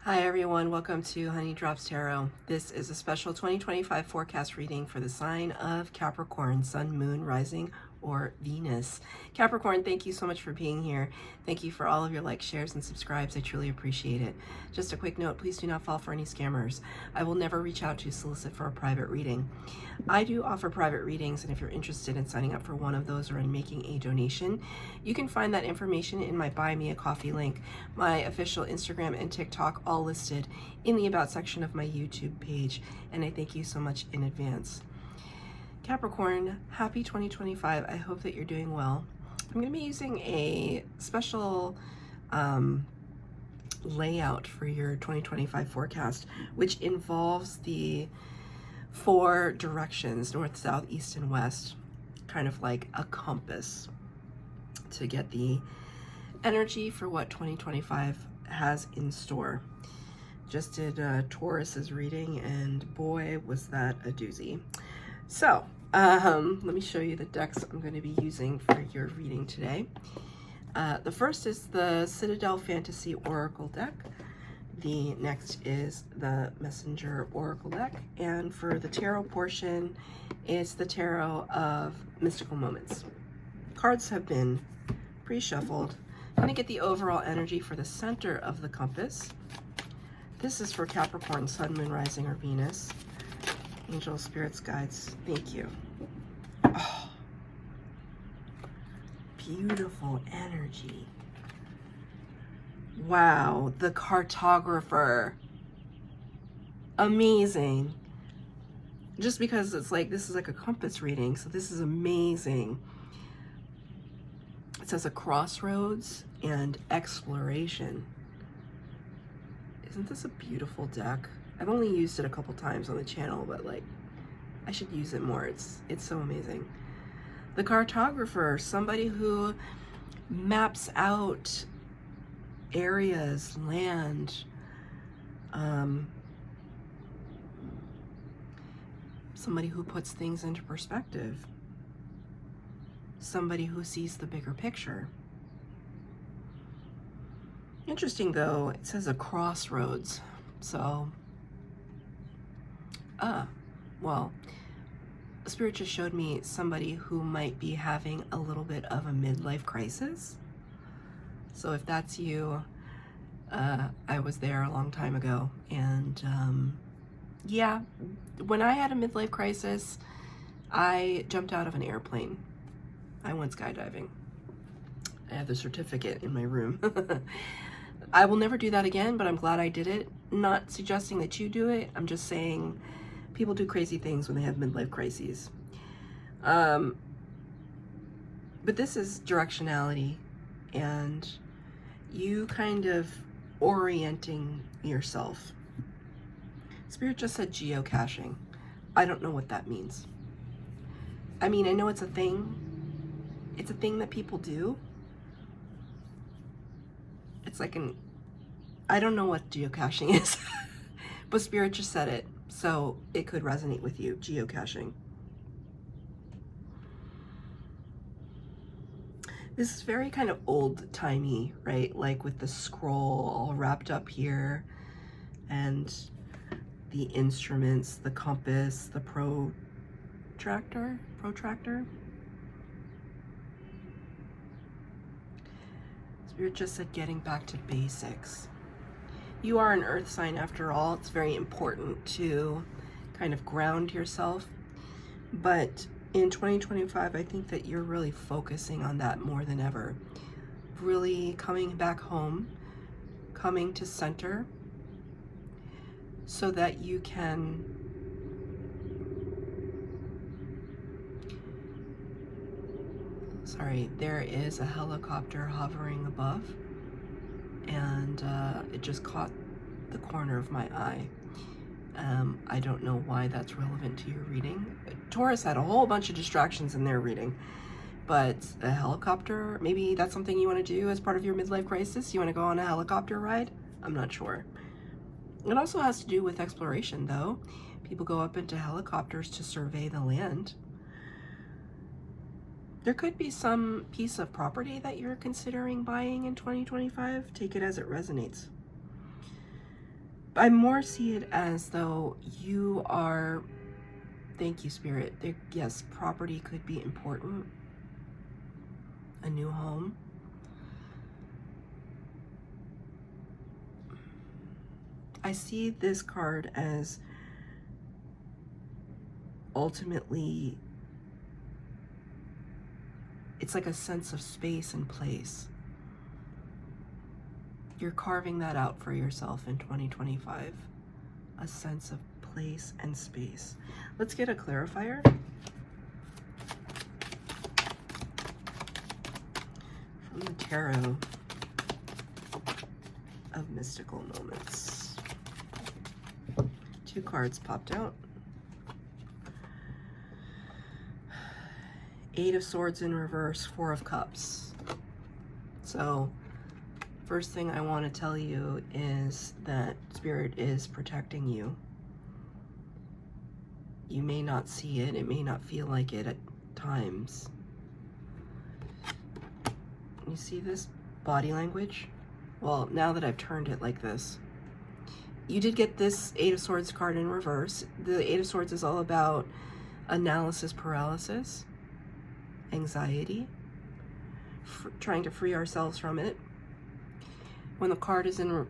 Hi everyone, welcome to Honey Drops Tarot. This is a special 2025 forecast reading for the sign of Capricorn, Sun, Moon, Rising, or Venus. Capricorn, thank you so much for being here. Thank you for all of your likes, shares, and subscribes. I truly appreciate it. Just a quick note, please do not fall for any scammers. I will never reach out to solicit for a private reading. I do offer private readings, and if you're interested in signing up for one of those or in making a donation, you can find that information in my Buy Me a Coffee link, my official Instagram and TikTok, all listed in the About section of my YouTube page, and I thank you so much in advance. Capricorn, happy 2025. I hope that you're doing well. I'm going to be using a special layout for your 2025 forecast, which involves the 4 directions, north, south, east, and west, kind of like a compass to get the energy for what 2025 has in store. Just did Taurus's reading, and boy, was that a doozy. So let me show you the decks I'm going to be using for your reading today. The first is the Citadel Fantasy Oracle deck. The next is the Messenger Oracle deck. And for the tarot portion, it's the Tarot of Mystical Moments. Cards have been pre-shuffled. I'm going to get the overall energy for the center of the compass. This is for Capricorn, Sun, Moon, Rising, or Venus. Angels, spirits, guides, thank you. Oh, beautiful energy. Wow, the cartographer. Amazing. Just because it's like, this is like a compass reading, so this is amazing. It says a crossroads and exploration. Isn't this a beautiful deck? I've only used it a couple times on the channel, but like, I should use it more. It's so amazing. The cartographer, somebody who maps out areas, land, somebody who puts things into perspective, somebody who sees the bigger picture. Interesting though, it says a crossroads. So, well, Spirit just showed me somebody who might be having a little bit of a midlife crisis. So if that's you, I was there a long time ago. And yeah, when I had a midlife crisis, I jumped out of an airplane. I went skydiving. I have the certificate in my room. I will never do that again, but I'm glad I did it. Not suggesting that you do it. I'm just saying people do crazy things when they have midlife crises. But this is directionality and you kind of orienting yourself. Spirit just said geocaching. I don't know what that means. I mean, I know it's a thing. It's a thing that people do. It's like I don't know what geocaching is, but Spirit just said it, so it could resonate with you, geocaching. This is very kind of old-timey, right? Like with the scroll all wrapped up here, and the instruments, the compass, the protractor. Spirit just said getting back to basics. You are an earth sign after all. It's very important to kind of ground yourself. But in 2025, I think that you're really focusing on that more than ever. Really coming back home, coming to center, so that you can there is a helicopter hovering above, and it just caught the corner of my eye. I don't know why that's relevant to your reading. Taurus had a whole bunch of distractions in their reading, but a helicopter, maybe that's something you want to do as part of your midlife crisis. You want to go on a helicopter ride? I'm not sure. It also has to do with exploration, though. People go up into helicopters to survey the land. There could be some piece of property that you're considering buying in 2025. Take it as it resonates. I more see it as though you are, thank you, Spirit. Yes, property could be important. A new home. I see this card as ultimately, it's like a sense of space and place. You're carving that out for yourself in 2025. A sense of place and space. Let's get a clarifier. From the Tarot of Mystical Moments. 2 cards popped out. 8 of Swords in reverse, 4 of Cups. So, first thing I want to tell you is that Spirit is protecting you. You may not see it, it may not feel like it at times. You see this body language? Well, now that I've turned it like this, you did get this 8 of Swords card in reverse. The 8 of Swords is all about analysis paralysis, anxiety, trying to free ourselves from it. When the card is in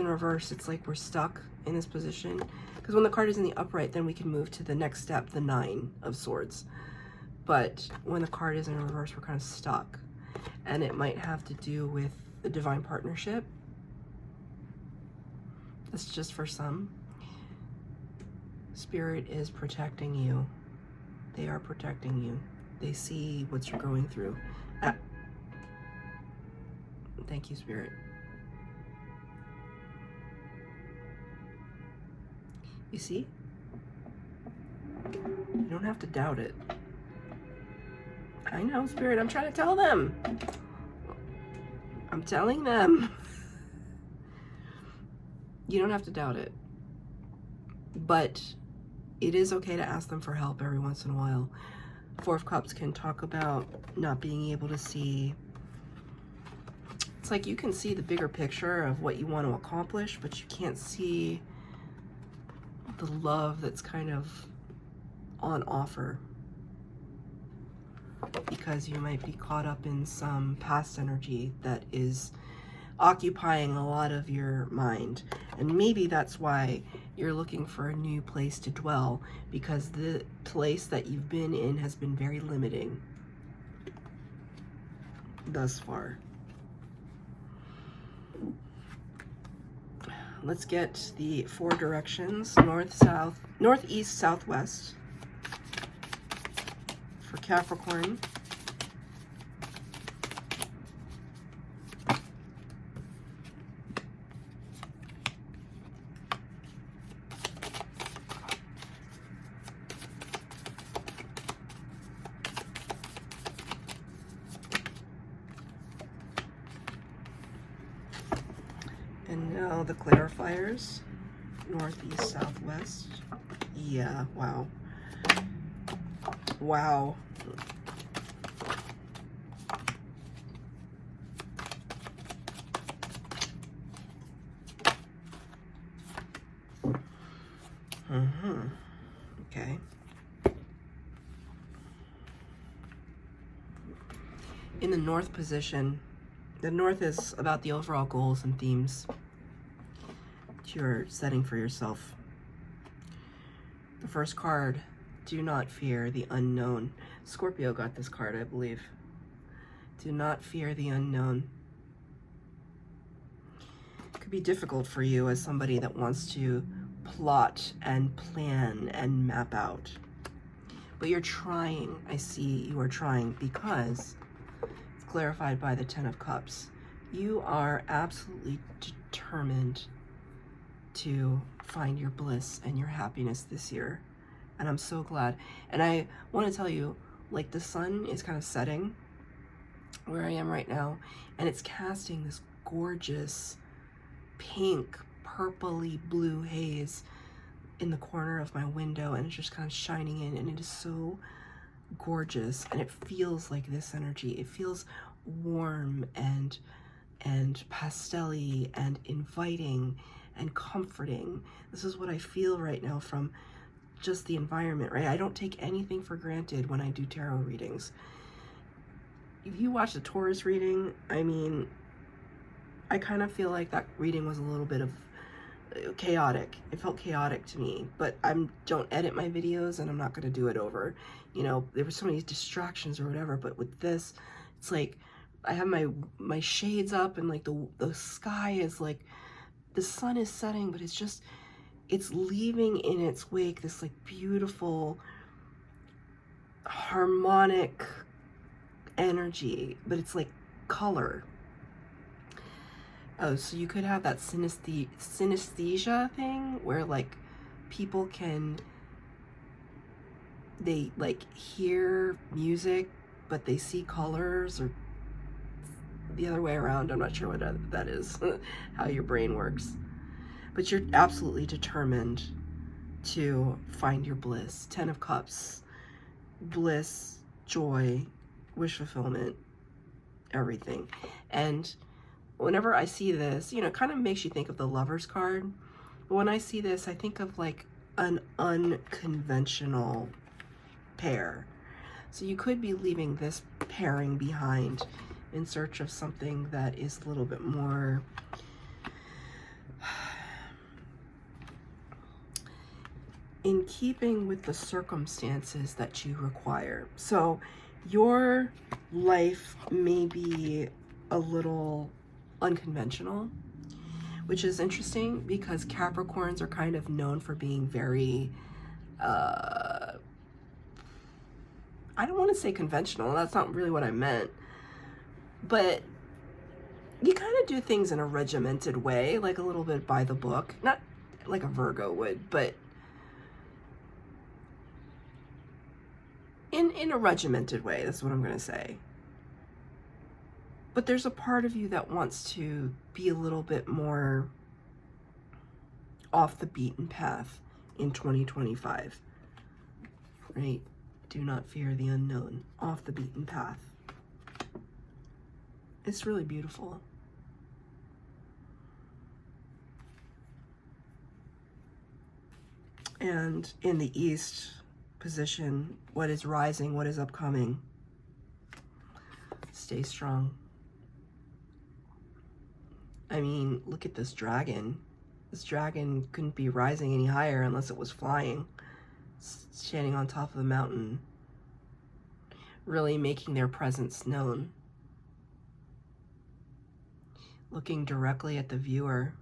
reverse, it's like we're stuck in this position. Because when the card is in the upright, then we can move to the next step, the 9 of Swords. But when the card is in reverse, we're kind of stuck. And it might have to do with the divine partnership. That's just for some. Spirit is protecting you. They are protecting you. They see what you're going through. Thank you, Spirit. You see? You don't have to doubt it. I know, Spirit, I'm trying to tell them. I'm telling them. You don't have to doubt it. But it is okay to ask them for help every once in a while. 4 of Cups can talk about not being able to see. It's like you can see the bigger picture of what you want to accomplish, but you can't see the love that's kind of on offer. Because you might be caught up in some past energy that is occupying a lot of your mind. And maybe that's why you're looking for a new place to dwell, because the place that you've been in has been very limiting thus far. Let's get the 4 directions: north, south, northeast, southwest for Capricorn. And now the clarifiers, northeast, southwest. Yeah, wow. Wow. Okay. In the north position, the north is about the overall goals and themes that you're setting for yourself. The first card, do not fear the unknown. Scorpio got this card, I believe. Do not fear the unknown. It could be difficult for you as somebody that wants to plot and plan and map out. But you're trying. I see you are trying, because it's clarified by the 10 of Cups. You are absolutely determined to find your bliss and your happiness this year. And I'm so glad. And I want to tell you, like, the sun is kind of setting where I am right now, and it's casting this gorgeous pink, purpley blue haze in the corner of my window, and it's just kind of shining in, and it is so gorgeous. And it feels like this energy. It feels warm and pastel-y and inviting and comforting. This is what I feel right now from just the environment, right? I don't take anything for granted when I do tarot readings. If you watch the Taurus reading, I mean, I kind of feel like that reading was a little bit of chaotic. It felt chaotic to me, but I don't edit my videos and I'm not going to do it over. You know, there were so many distractions or whatever, but with this, it's like I have my shades up and like the sky is like, the sun is setting, but it's leaving in its wake this like beautiful harmonic energy, but it's like color. Oh, so you could have that synesthesia thing where like people they like hear music, but they see colors, or the other way around. I'm not sure what that is, how your brain works. But you're absolutely determined to find your bliss. 10 of Cups, bliss, joy, wish fulfillment, everything. And whenever I see this, you know, it kind of makes you think of the Lover's card. But when I see this, I think of like an unconventional pair. So you could be leaving this pairing behind in search of something that is a little bit more in keeping with the circumstances that you require. So your life may be a little unconventional, which is interesting because Capricorns are kind of known for being very, I don't want to say conventional, that's not really what I meant, but you kind of do things in a regimented way, like a little bit by the book, not like a Virgo would, but in a regimented way, that's what I'm going to say. But there's a part of you that wants to be a little bit more off the beaten path in 2025, right? Do not fear the unknown, off the beaten path. It's really beautiful. And in the East position, what is rising, what is upcoming? Stay strong. I mean, look at this dragon. This dragon couldn't be rising any higher unless it was flying, standing on top of the mountain, really making their presence known. Looking directly at the viewer.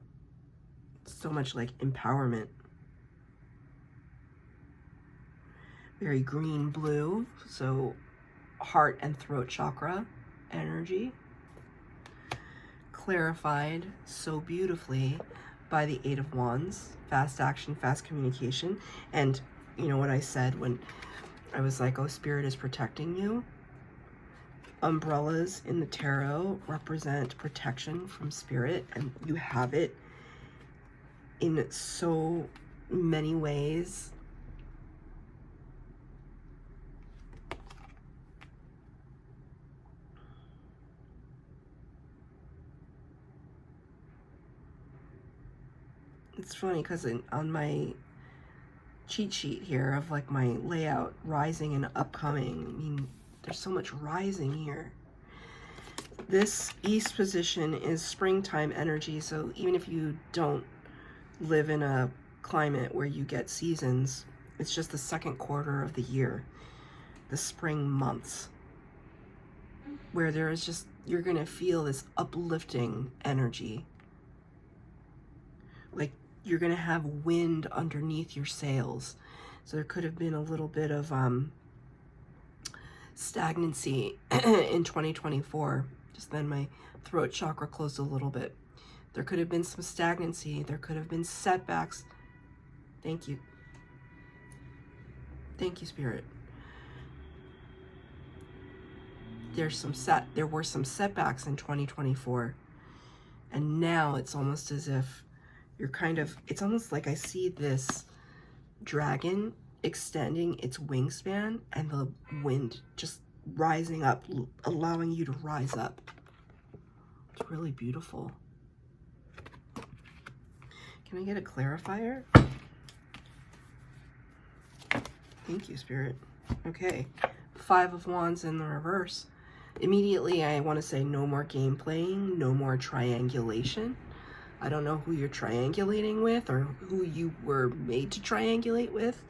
So much like empowerment. Very green blue, so heart and throat chakra energy. Clarified so beautifully by the Eight of Wands. Fast action, fast communication. And you know what I said when I was like, oh, Spirit is protecting you? Umbrellas in the tarot represent protection from Spirit, and you have it in so many ways. It's funny because on my cheat sheet here of like my layout, rising and upcoming, I mean, there's so much rising here. This East position is springtime energy, so even if you don't live in a climate where you get seasons, it's just the second quarter of the year, the spring months, where there is just, you're going to feel this uplifting energy. Like you're going to have wind underneath your sails. So there could have been a little bit of stagnancy in 2024. Just then my throat chakra closed a little bit. There could have been some stagnancy. There could have been setbacks. Thank you. Thank you, Spirit. There were some setbacks in 2024. And now it's almost as if you're kind of, it's almost like I see this dragon extending its wingspan and the wind just rising up, allowing you to rise up. It's really beautiful. Can I get a clarifier? Thank you, Spirit. Okay. 5 of Wands in the reverse. Immediately, I want to say no more game playing, no more triangulation. I don't know who you're triangulating with or who you were made to triangulate with,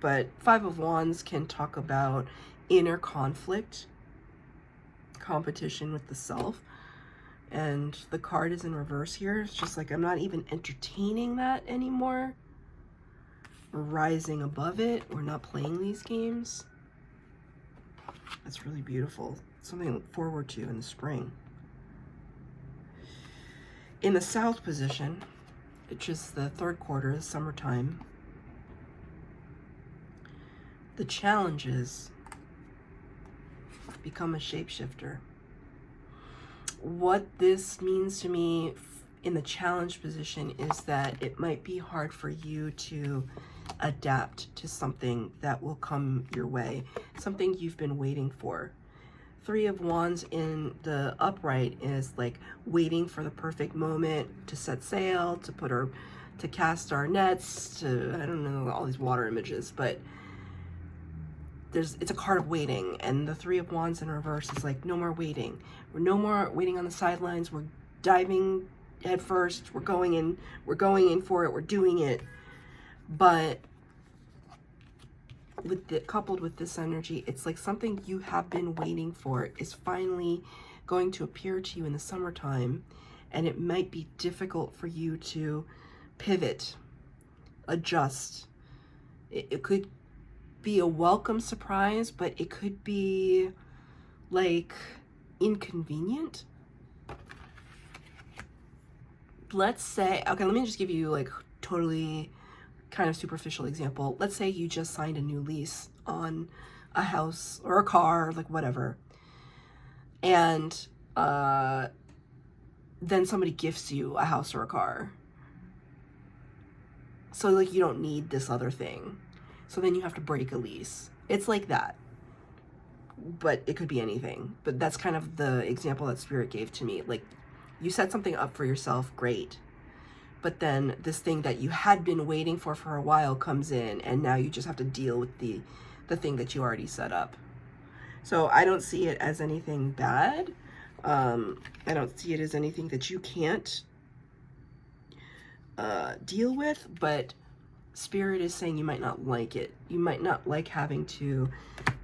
but 5 of Wands can talk about inner conflict, competition with the self, and the card is in reverse here. It's just like I'm not even entertaining that anymore. We're rising above it. We're not playing these games. That's really beautiful. Something to look forward to in the spring. In the south position, which is the 3rd quarter, the summertime, the challenges become a shapeshifter. What this means to me in the challenge position is that it might be hard for you to adapt to something that will come your way, something you've been waiting for. 3 of Wands in the upright is like waiting for the perfect moment to set sail, to cast our nets, to, I don't know, all these water images, but it's a card of waiting. And the 3 of Wands in reverse is like, no more waiting. We're no more waiting on the sidelines. We're diving head first. We're going in for it. We're doing it. But coupled with this energy, it's like something you have been waiting for is finally going to appear to you in the summertime, and it might be difficult for you to pivot, adjust. It could be a welcome surprise, but it could be like inconvenient. Let's say, okay, let me just give you like totally kind of superficial example. Let's say you just signed a new lease on a house or a car, like whatever, and then somebody gifts you a house or a car, so like you don't need this other thing, so then you have to break a lease. It's like that, but it could be anything. But that's kind of the example that Spirit gave to me. Like, you set something up for yourself, great, but then this thing that you had been waiting for a while comes in, and now you just have to deal with the thing that you already set up. So I don't see it as anything bad. I don't see it as anything that you can't deal with, but Spirit is saying you might not like it. You might not like having to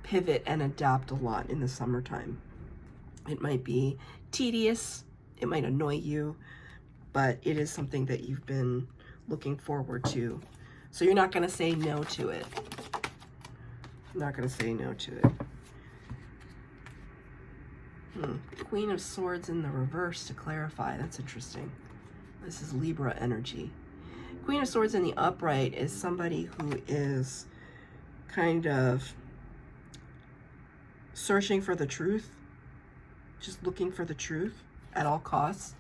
pivot and adapt a lot in the summertime. It might be tedious. It might annoy you, but it is something that you've been looking forward to. So you're not going to say no to it. Not going to say no to it. Queen of Swords in the reverse to clarify. That's interesting. This is Libra energy. Queen of Swords in the upright is somebody who is kind of searching for the truth, just looking for the truth at all costs.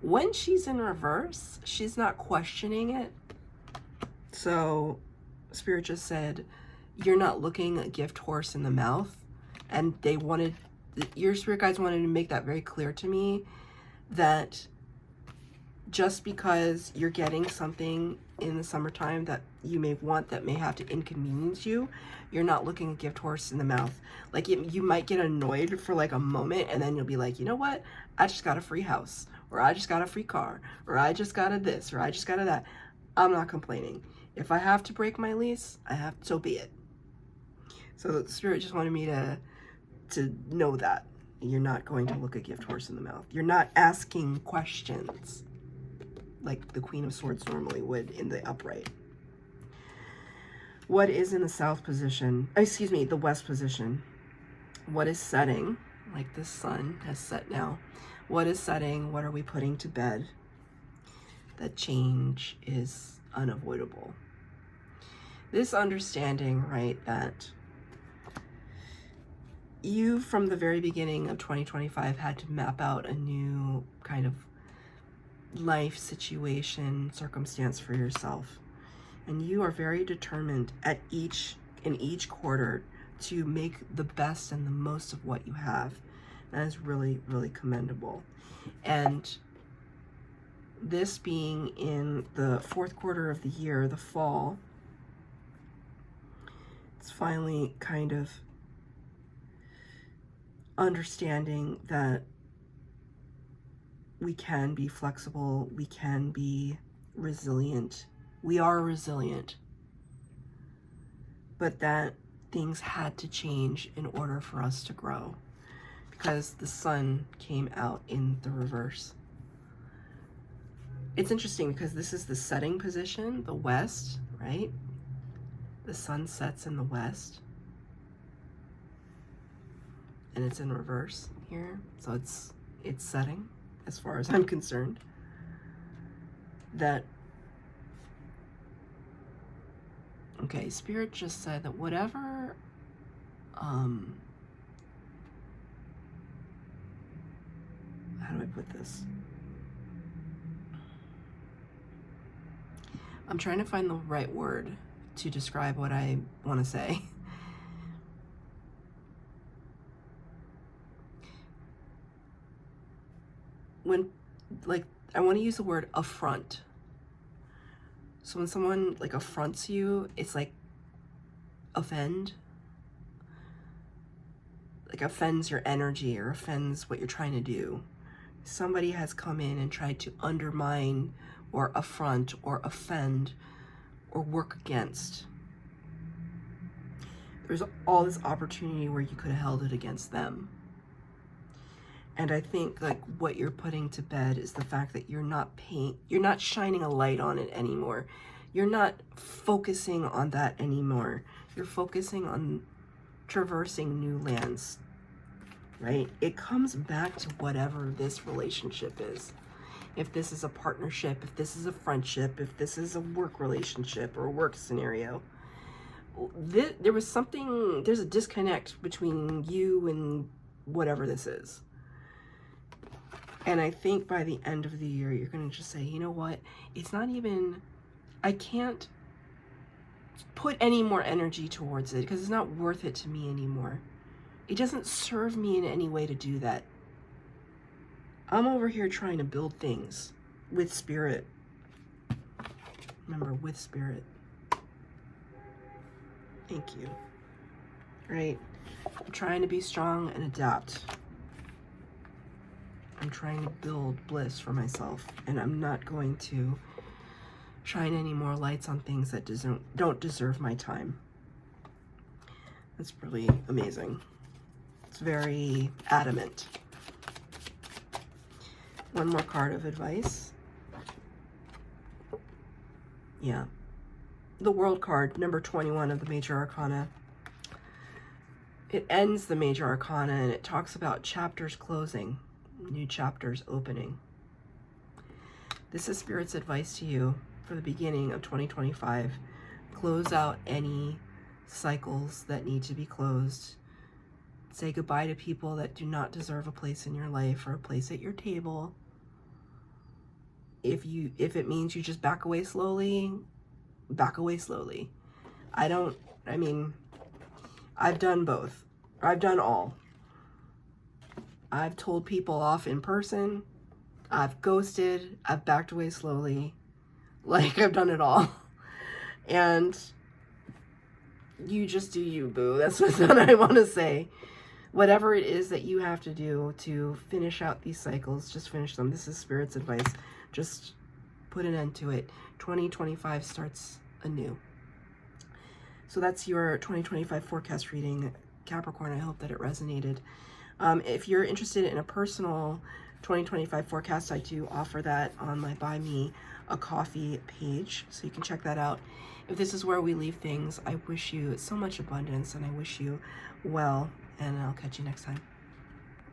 When she's in reverse, she's not questioning it. So Spirit just said, you're not looking a gift horse in the mouth. And your spirit guides wanted to make that very clear to me, that just because you're getting something in the summertime that you may want that may have to inconvenience you, you're not looking a gift horse in the mouth. Like, you might get annoyed for like a moment, and then you'll be like, you know what? I just got a free house, or I just got a free car, or I just got a this, or I just got a that. I'm not complaining. If I have to break my lease, so be it. So the Spirit just wanted me to know that you're not going to look a gift horse in the mouth. You're not asking questions like the Queen of Swords normally would in the upright. What is in the south position? Excuse me, the west position. What is setting? Like the sun has set now. What is setting? What are we putting to bed? That change is unavoidable. This understanding, right, that you from the very beginning of 2025 had to map out a new kind of life situation, circumstance for yourself. And you are very determined in each quarter to make the best and the most of what you have. That is really, really commendable. And this being in the fourth quarter of the year, the fall, it's finally kind of understanding that we can be flexible, we can be resilient, we are resilient, but that things had to change in order for us to grow, because the sun came out in the reverse. It's interesting because this is the setting position, the west, right? The sun sets in the west, and it's in reverse here, so it's setting, as far as I'm concerned. That, okay, Spirit just said that whatever, how do I put this? I'm trying to find the right word to describe what I want to say. When, like, I want to use the word affront. So when someone like affronts you, it's like offend, like offends your energy or offends what you're trying to do. Somebody has come in and tried to undermine or affront or offend or work against. There's all this opportunity where you could have held it against them. And I think like what you're putting to bed is the fact that you're not shining a light on it anymore. You're not focusing on that anymore. You're focusing on traversing new lands, right? It comes back to whatever this relationship is. If this is a partnership, if this is a friendship, if this is a work relationship or a work scenario, there's a disconnect between you and whatever this is. And I think by the end of the year, you're going to just say, you know what? It's not even, I can't put any more energy towards it because it's not worth it to me anymore. It doesn't serve me in any way to do that. I'm over here trying to build things with Spirit. Remember, with Spirit. Thank you. Right? I'm trying to be strong and adapt. I'm trying to build bliss for myself, and I'm not going to shine any more lights on things that don't deserve my time. That's really amazing. It's very adamant. One more card of advice. Yeah. The World card, number 21 of the Major Arcana. It ends the Major Arcana and it talks about chapters closing, new chapters opening. This is Spirit's advice to you for the beginning of 2025. Close out any cycles that need to be closed. Say goodbye to people that do not deserve a place in your life or a place at your table. If it means you just back away slowly, back away slowly. I've done both. I've done all. I've told people off in person. I've ghosted. I've backed away slowly. Like, I've done it all. And you just do you, boo. That's what I want to say. Whatever it is that you have to do to finish out these cycles, just finish them. This is Spirit's advice. Just put an end to it. 2025 starts anew. So that's your 2025 forecast reading, Capricorn. I hope that it resonated. If you're interested in a personal 2025 forecast, I do offer that on my Buy Me a Coffee page, so you can check that out. If this is where we leave things, I wish you so much abundance and I wish you well, and I'll catch you next time.